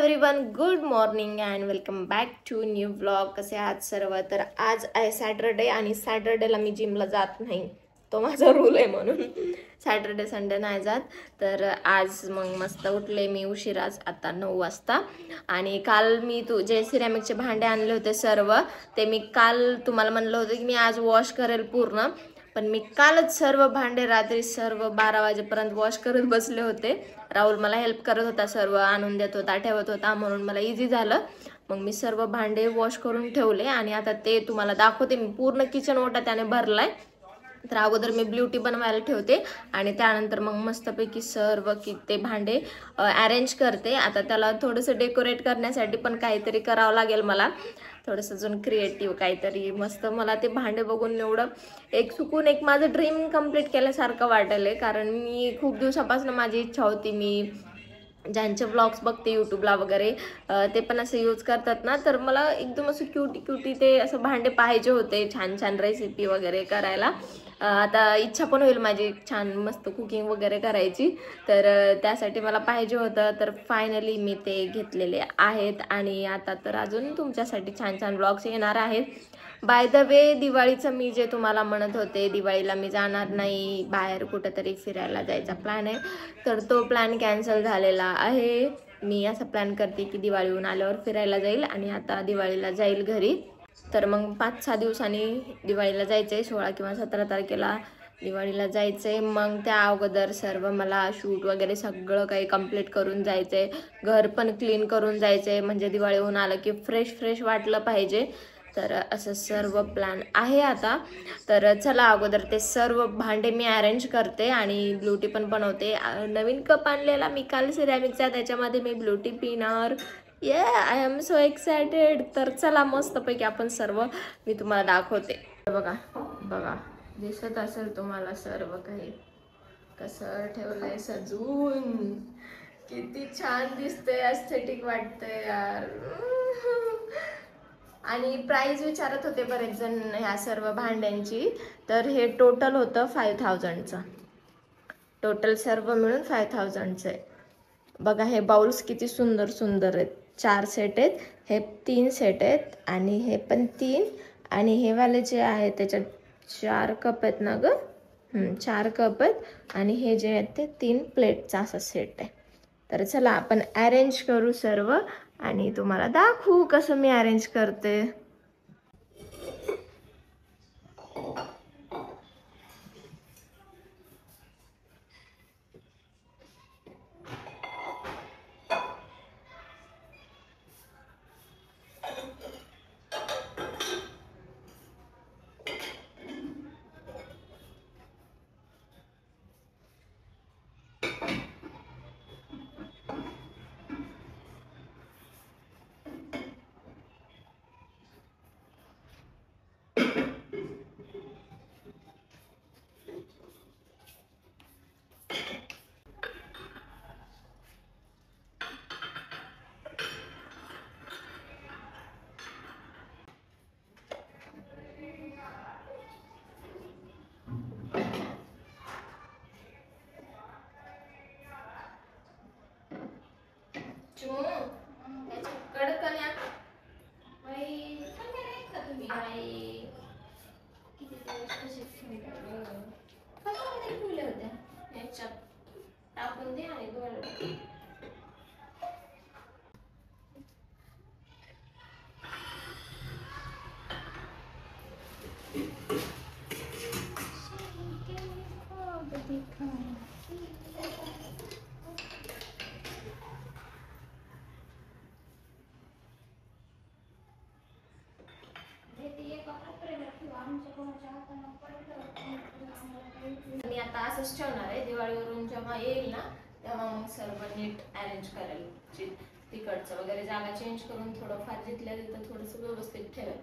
Everyone, good morning and welcome back to new vlog. कसे आहात सर्व? तर आज आहे सॅटरडे आणि सॅटरडेला मी जिमला जात नाही, तो माझा रूल आहे म्हणून सॅटरडे संडे नाही जात. तर आज मग मस्त उठले मी उशिराच, आता 9 वाजता. आणि काल मी जे सिरॅमिकचे भांडे आणले होते सर्व, ते मी काल तुम्हाला म्हणलं होतं की मी आज वॉश करेल पूर्ण, पण मी कालच सर्व भांडे रात्री सर्व 12 वाजेपर्यंत वॉश करत बसले होते. राहुल मला हेल्प करत होता, सर्व आणून देत होता, ठेवत होता, म्हणून मला इझी झालं. मग मी सर्व भांडे वॉश करून ठेवले आणि आता ते तुम्हाला दाखवते. मी पूर्ण किचन ओटा त्याने भरलाय. तर अगोदर मी ब्ल्यूटी बनवायला ठेवते आणि त्यानंतर मग मस्तपैकी सर्व ते भांडे अरेंज करते. आता त्याला थोडंसं डेकोरेट करण्यासाठी पण काहीतरी करावं लागेल मला, थोडंसं अजून क्रिएटिव्ह काहीतरी मस्त. मला ते भांडे बघून एवढं एक सुकून एक माझं ड्रीम कंप्लीट केल्यासारखं वाटलं आहे. कारण मी खूप दिवसापासून माझी इच्छा होती, मी ज्यांचे व्लॉग्स बघते यूट्यूबला वगैरे, ते पण असं यूज करतात ना, तर मला एकदम असं क्यूटी ते असं भांडे पाहिजे होते, छान छान रेसिपी वगैरे करायला. आता इच्छा पण होईल माझी छान मस्त कुकिंग वगैरे करायची. तर त्यासाठी मला पाहिजे होतं. तर फायनली मी ते घेतलेले आहेत आणि आता तर अजून तुमच्यासाठी छान छान व्लॉग्स येणार आहेत. बाय द वे, दिवाळीचं मी जे तुम्हाला म्हणत होते, दिवाळीला मी जाणार नाही, बाहेर कुठंतरी फिरायला जायचा प्लॅन आहे, तर तो प्लॅन कॅन्सल झालेला आहे. मी असा प्लॅन करते की दिवाळीहून आल्यावर फिरायला जाईल आणि आता दिवाळीला जाईल घरी. तर मग 5-6 दिवसांनी दिवाळीला जायचं आहे, 16 किंवा 17 तारखेला दिवाळीला जायचं आहे. मग त्या अगोदर सर्व मला शूट वगैरे सगळं काही कंप्लीट करून जायचं आहे, घर पण क्लीन करून जायचं आहे, म्हणजे दिवाळीहून आलं की फ्रेश वाटलं पाहिजे. तर असं सर्व प्लॅन आहे आता. तर चला अगोदर ते सर्व भांडे मी अरेंज करते आणि ब्ल्यूटी पण बनवते. नवीन कप आणलेला मी काल सिरॅमिकचा, त्याच्यामध्ये मी ब्ल्यूटी पिणार. I am so excited. तर चला मस्तपैकी आपण सर्व मी तुम्हाला दाखवते. बघा दिसत असेल तुम्हाला सर्व काही कसं ठेवलंय सजून, किती छान दिसतंय, एस्थेटिक वाटतंय यार. आणि प्राइस विचारत होते बरेच जण ह्या सर्व भांड्यांची. तर हे टोटल होतं 5000चं, टोटल सर्व मिळून 5000चं आहे. बघा हे बाउल्स किती सुंदर आहेत. 4 सेट आहेत, हे 3 सेट आहेत आणि हे पण 3. आणि हे वाले जे आहे त्याच्यात 4 कप आहेत ना ग, 4 कप आहेत. आणि हे जे आहेत ते 3 प्लेटचा असा सेट आहे. तर चला आपण अरेंज करू सर्व आणि तुम्हाला दाखवू कसं मी अरेंज करते. कडकण्या का तुम्ही किती दिवस तसेच ठेवले होत्या, याच्यात टाकून दे आणि दोन. मी आता असंच ठेवणार आहे. दिवाळीवरून जेव्हा येईल ना तेव्हा मग सर्व नीट अरेंज करेल, तिकडचं वगैरे जागा चेंज करून थोडंफार जिथल्या तिथं थोडंसं व्यवस्थित ठेवेल.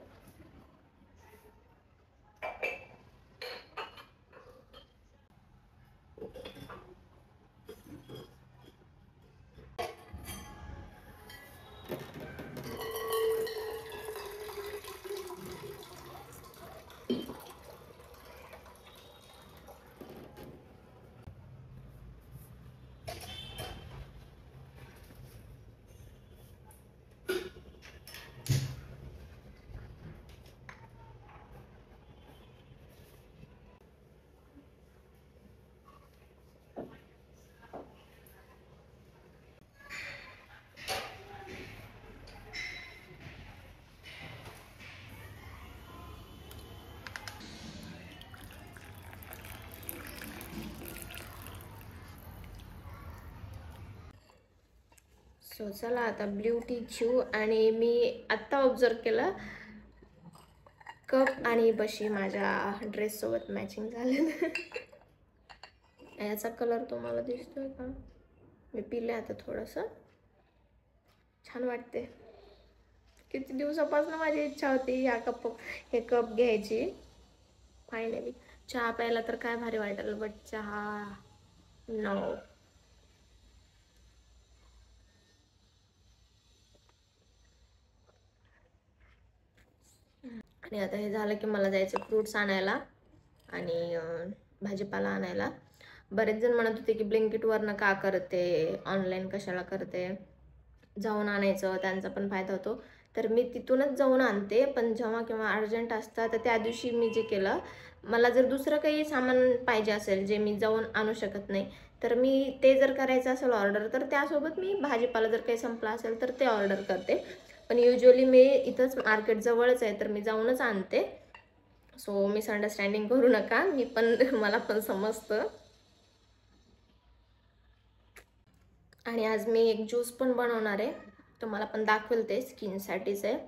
सो चला आता ब्ल्यू टी घेऊ. आणि मी आत्ता ऑब्झर्व केलं कप आणि बशी माझ्या ड्रेससोबत मॅचिंग झाले. याचा कलर तुम्हाला दिसतोय का? मी पिले आता थोडंसं, छान वाटते. किती दिवसापासून माझी इच्छा होती हे कप घ्यायची. फायनली चहा प्यायला तर काय भारी वाटेल, बट चहा नो. आणि आता हे झालं की मला जायचं फ्रूट्स आणायला आणि भाजीपाला आणायला. बरेच जण म्हणत होते की ब्लिंकिटवरनं का करते, ऑनलाईन कशाला करते, जाऊन आणायचं, त्यांचा पण फायदा होतो. तर मी तिथूनच जाऊन आणते. पण जेव्हा किंवा अर्जंट असतं तर त्या दिवशी मी जे केलं, मला जर दुसरं काही सामान पाहिजे असेल जे मी जाऊन आणू शकत नाही, तर मी ते जर करायचं असेल ऑर्डर, तर त्यासोबत मी भाजीपाला जर काही संपला असेल तर ते ऑर्डर करते. पण युजली मी इथंच मार्केट जवळच आहे तर मी जाऊनच आणते. सो मिसअंडरस्टँडिंग करू नका, मला पण समजतं. आणि आज मी एक ज्यूस पण बनवणार आहे, तुम्हाला पण दाखवेल. ते स्किनसाठीच आहे.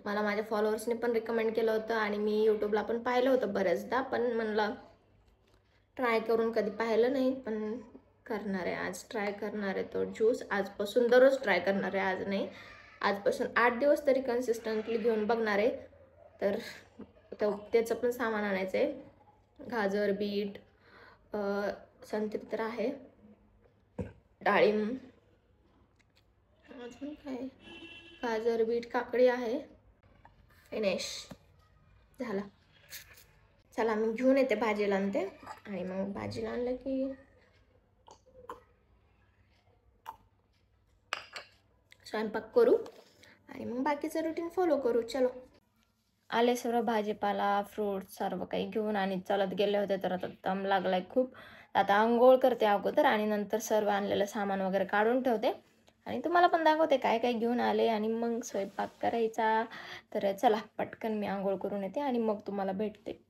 मला माझ्या फॉलोअर्सने पण रिकमेंड केलं होतं आणि मी यूट्यूबला पण पाहिलं होतं बऱ्याचदा, पण म्हणलं ट्राय करून कधी पाहिलं नाही, पण करणार आहे आज. ट्राय करणार आहे तो ज्यूस आजपासून, दररोज ट्राय करणार आहे. आज नाही, आजपासून 8 दिवस तरी कन्सिस्टंटली घेऊन बघणार आहे. तर त्याचं पण सामान आणायचं आहे. गाजर, बीट, संत्री तर आहे, डाळिंब, अजून काय, गाजर, बीट, काकडी आहे. फिनिश झाला. चला मी घेऊन येते, भाजीला आणते. आणि मग भाजीला आणलं की स्वयंपाक करू आणि मग बाकीचं रुटीन फॉलो करू. चलो, आले सर्व भाजीपाला, फ्रूट सर्व काही घेऊन आणि चालत गेले होते. तर आता दम लागलाय खूप. आता आंघोळ करते अगोदर आणि नंतर सर्व आणलेलं सामान वगैरे काढून ठेवते आणि तुम्हाला पण दाखवते काय काय घेऊन आले आणि मग स्वयंपाक करायचा. तर चला पटकन मी आंघोळ करून येते आणि मग तुम्हाला भेटते.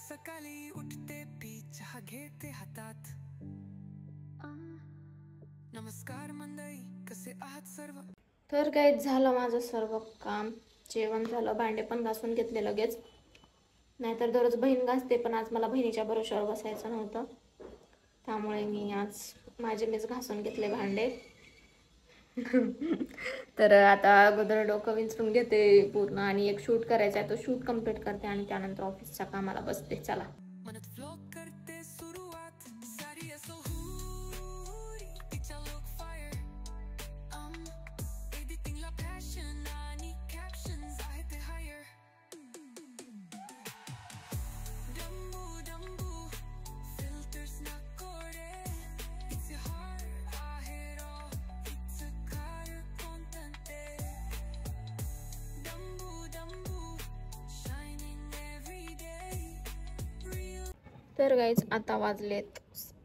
सकाळी उठते पी चहा घेते हातात. नमस्कार मंडळी, कसे आहात सर्व. तर काय झालं माझं सर्व काम, जेवण झालं, भांडे पण घासून घेतले लगेच. नाहीतर दररोज बहीण घासते, पण आज मला बहिणीच्या भरोश्यावर बसायचं नव्हतं, त्यामुळे मी आज मीच घासून घेतले भांडे. तर आता अगोदर डोकं विंचरून घेते पूर्ण आणि एक शूट करायचा आहे, तो शूट कंप्लीट करते आणि त्यानंतर ऑफिसच्या कामाला बसते. चला. करते सुरुवात सारी असो हुरी, तिचा लोक फायर तर गाईज आता वाजलेत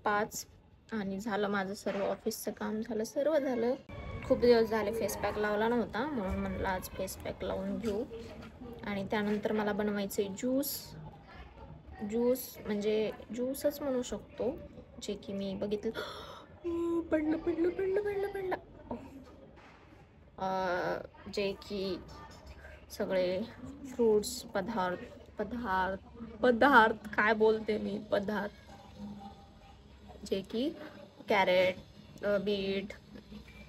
5 आणि झालं माझं सर्व ऑफिसचं काम झालं, सर्व झालं. खूप दिवस झाले फेस पॅक लावला नव्हता म्हणून म्हणलं आज फेस पॅक लावून घेऊ. आणि त्यानंतर मला बनवायचे ज्यूस म्हणजे ज्यूसच म्हणू शकतो, जे की मी बघितलं. पडलं जे की सगळे फ्रूट्स पदार्थ काय बोलते मी, जे की कॅरेट, बीट,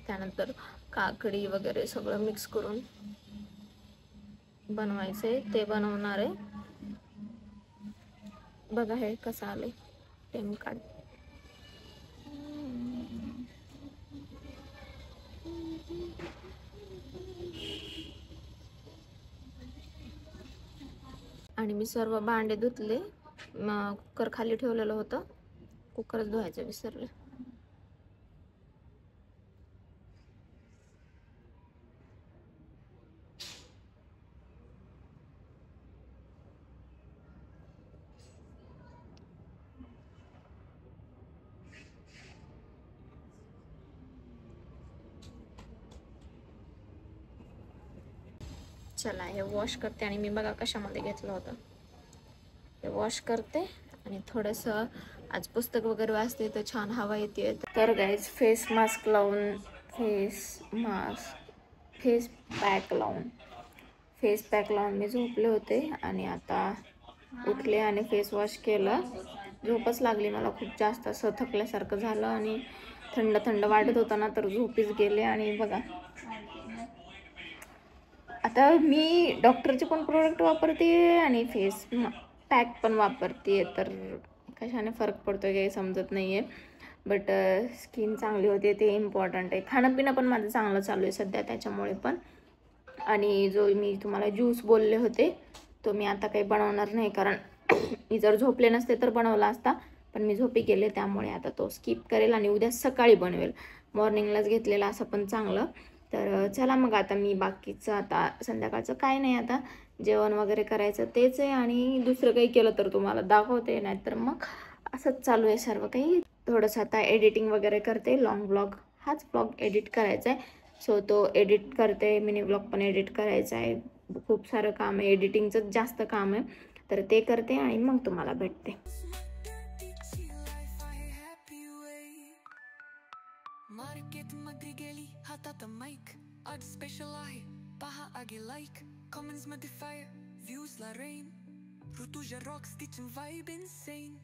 त्यानंतर काकडी वगैरे सगळं मिक्स करून बनवायचे, ते बनवणार आहे. बघा हे कसं आले टेम कार्ड. आणि मी सर्व भांडे धुतले, कुकर खाली ठेवलेलं होतं, कुकरच धुवायचं विसरले. चला हे वॉश करते आणि मी बघा कशामध्ये घेतलं होतं, हे वॉश करते आणि थोडंसं आज पुस्तक वगैरे वाचते तर छान हवा येते. तर गाईज फेस पॅक लावून मी झोपले होते आणि आता उठले आणि फेस वॉश केलं. झोपच लागली मला खूप जास्त, असं थकल्यासारखं झालं आणि थंड वाटत होता ना, तर झोपीच गेले. आणि बघा आता मी डॉक्टरचे पण प्रोडक्ट वापरते आणि फेस पॅक पण वापरते, तर कशाने फरक पडतोय काही समजत नाही आहे. बट स्किन चांगली होते ते इम्पॉर्टंट आहे. खाणंपिणं पण माझं चांगलं चालू आहे सध्या त्याच्यामुळे पण. आणि जो मी तुम्हाला ज्यूस बोलले होते तो मी आता काही बनवणार नाही, कारण मी जर झोपले नसते तर बनवला असता, पण मी झोपी गेले त्यामुळे आता तो स्किप करेल आणि उद्या सकाळी बनवेल. मॉर्निंगलाच घेतलेला असं पण चांगलं. तर चला मग आता मी बाकीचं आता संध्याकाळचं काय नाही, आता जेवण वगैरे करायचं तेच आहे. आणि दुसरं काही केलं तर तुम्हाला दाखवते, नाही तर मग असंच चालू आहे सर्व काही. थोडंसं आता एडिटिंग वगैरे करते, लॉंग ब्लॉग, हाच ब्लॉग एडिट करायचा आहे. सो तो एडिट करते, मिनी ब्लॉग पण एडिट करायचा आहे. खूप सारं काम आहे, एडिटिंगचं जास्त काम आहे, तर ते करते आणि मग तुम्हाला भेटते. मार्केट मध्ये गेली हातात माईक, आज स्पेशल आहे पहा आगे लाईक, कमेंट्स मध्ये फायर, व्ह्यूज ला rain, Rutuja Roxx kitchen vibe insane.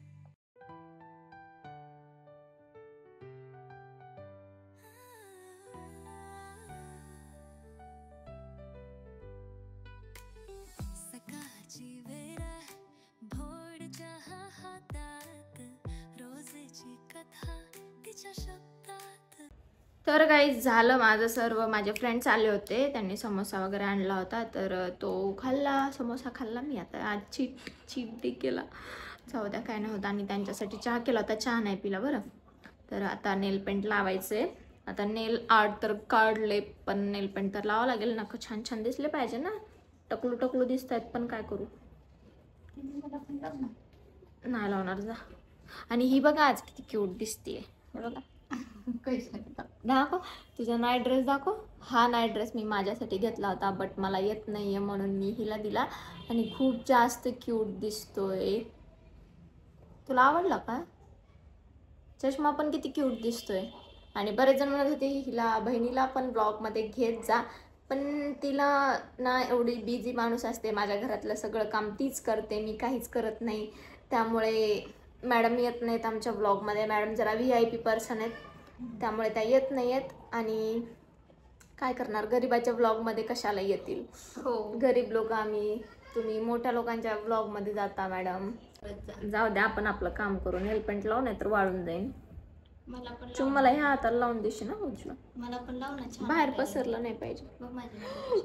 सकाळची वेळ भोर चहा हातात, रोजची कथा तिच्या शब्दात. तर गाईज झालं माझं सर्व. माझे फ्रेंड्स आले होते, त्यांनी समोसा वगैरे आणला होता, तर तो खाल्ला, समोसा खाल्ला मी. आता आज चीट डे केला, जाऊ द्या काय नाही होतं. आणि त्यांच्यासाठी चहा केला होता, चहा नाही पिला बरं. तर आता नेल पेंट लावायचे. आता नेल आर्ट तर काढले, पण नेल पेंट तर लावावं लागेल ना, छान छान दिसले पाहिजे ना. टकलू दिसत आहेत, पण काय करू, नाही लावणार जा. आणि ही बघा आज किती क्यूट दिसते, बघा. दाखव तुझा नाईट ड्रेस दाखव. हा नाईट ड्रेस मी माझ्यासाठी घेतला होता, बट मला येत नाहीये म्हणून मी हिला दिला. आणि खूप जास्त क्यूट दिसतोय. तुला आवडला का? चष्मा पण किती क्यूट दिसतोय. आणि बरेच जण म्हणत होते हिला बहिणीला पण ब्लॉगमध्ये घेत जा, पण तिला ना एवढी बिझी माणूस असते, माझ्या घरातलं सगळं काम तीच करते, मी काहीच करत नाही. त्यामुळे मॅडम येत नाहीत आमच्या ब्लॉगमध्ये. मॅडम जरा VIP पर्सन आहेत, त्यामुळे त्या येत नाही आहेत. आणि काय करणार, गरीबाच्या ब्लॉगमध्ये कशाला येतील. हो, गरीब लोक आम्ही, तुम्ही मोठ्या लोकांच्या ब्लॉगमध्ये जाता मॅडम. जाऊ द्या, आपण आपलं काम करून हेल्पेंट लावून नाही तर वाळून जाईन. मला पण मला ह्या हाताला लावून देशील ना उजला, मला पण लावून, बाहेर पसरलं नाही पाहिजे.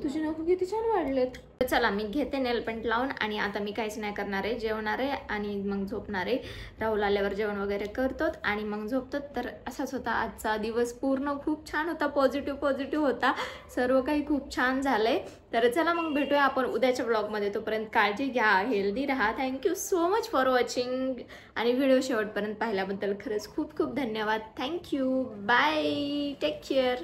तुझे नको किती छान वाढलेत. चला मी घेते नेल पेंट लावून आणि आता मी काहीच नाही करणार आहे, जेवणार आहे आणि मग झोपणार आहे. राहुल आल्यावर जेवण वगैरे करतो आणि मग झोपतो. तर असाच होता आजचा दिवस, पूर्ण खूप छान होता, पॉझिटिव्ह होता, सर्व काही खूप छान झालंय. तर चला मग भेटूया आपण उद्याच्या ब्लॉगमध्ये. तोपर्यंत काळजी घ्या, हेल्दी राहा. Thank you so much for watching आणि व्हिडिओ शेवटपर्यंत पाहिल्याबद्दल खरंच खूप खूप धन्यवाद. Thank you, bye, take care.